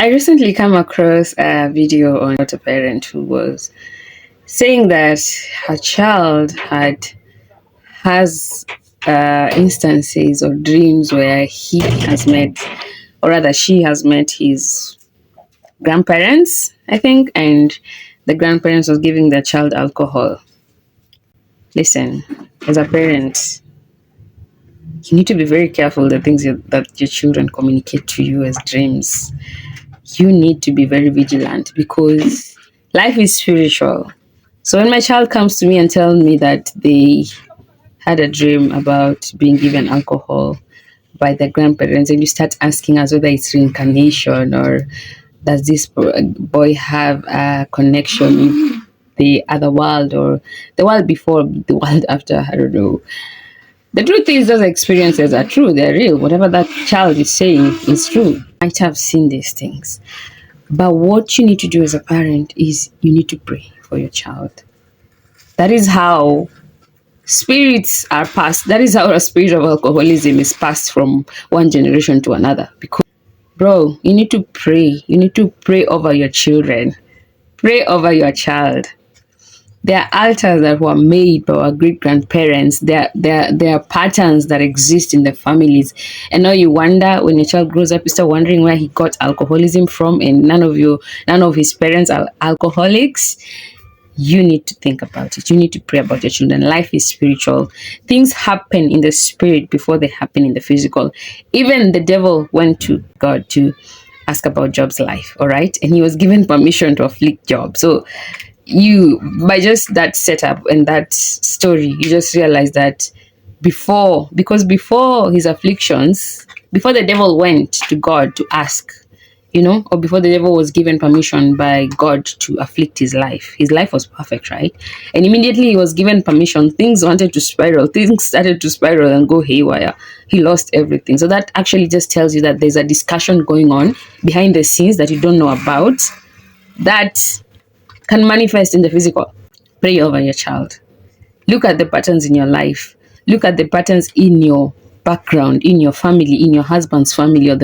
I recently came across a video on a parent who was saying that her child has instances or dreams where he has met, or rather, she has met his grandparents, I think, and the grandparents was giving their child alcohol. Listen, as a parent, you need to be very careful the things that your children communicate to you as dreams. You need to be very vigilant because life is spiritual. So when my child comes to me and tells me that they had a dream about being given alcohol by their grandparents, and you start asking us whether it's reincarnation or does this boy have a connection with the other world or the world before, the world after, I don't know. The truth is, those experiences are true, they're real. Whatever that child is saying is true. I might have seen these things. But what you need to do as a parent is you need to pray for your child. That is how spirits are passed. That is how a spirit of alcoholism is passed from one generation to another. Because, bro, you need to pray. You need to pray over your children. Pray over your child. There are altars that were made by our great grandparents. There are patterns that exist in the families. And now you wonder when your child grows up, you start wondering where he got alcoholism from, and none of his parents are alcoholics. You need to think about it. You need to pray about your children. Life is spiritual. Things happen in the spirit before they happen in the physical. Even the devil went to God to ask about Job's life, all right? And he was given permission to afflict Job. So you, by just that setup and that story, you just realize that because before his afflictions, before the devil went to God to ask, or before the devil was given permission by God to afflict his life was perfect, right? And immediately he was given permission, things started to spiral and go haywire. He lost everything. So that actually just tells you that there's a discussion going on behind the scenes that you don't know about, that can manifest in the physical. Pray over your child. Look at the patterns in your life. Look at the patterns in your background, in your family, in your husband's family,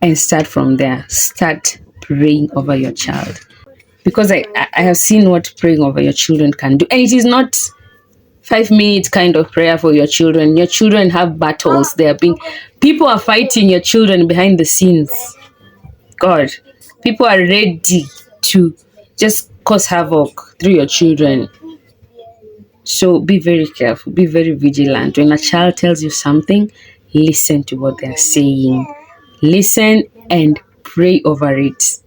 and start from there. Start praying over your child. Because I have seen what praying over your children can do. And it is not 5 minutes kind of prayer for your children. Your children have battles. People are fighting your children behind the scenes. God, people are ready to just cause havoc through your children. So be very careful, be very vigilant. When a child tells you something, listen to what they're saying. Listen and pray over it.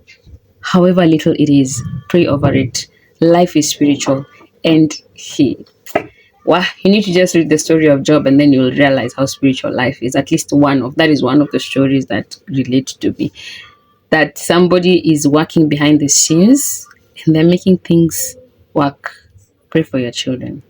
However little it is, pray over it. Life is spiritual. And you need to just read the story of Job and then you'll realize how spiritual life is. At least that is one of the stories that relate to me. That somebody is working behind the scenes and they're making things work. Pray for your children.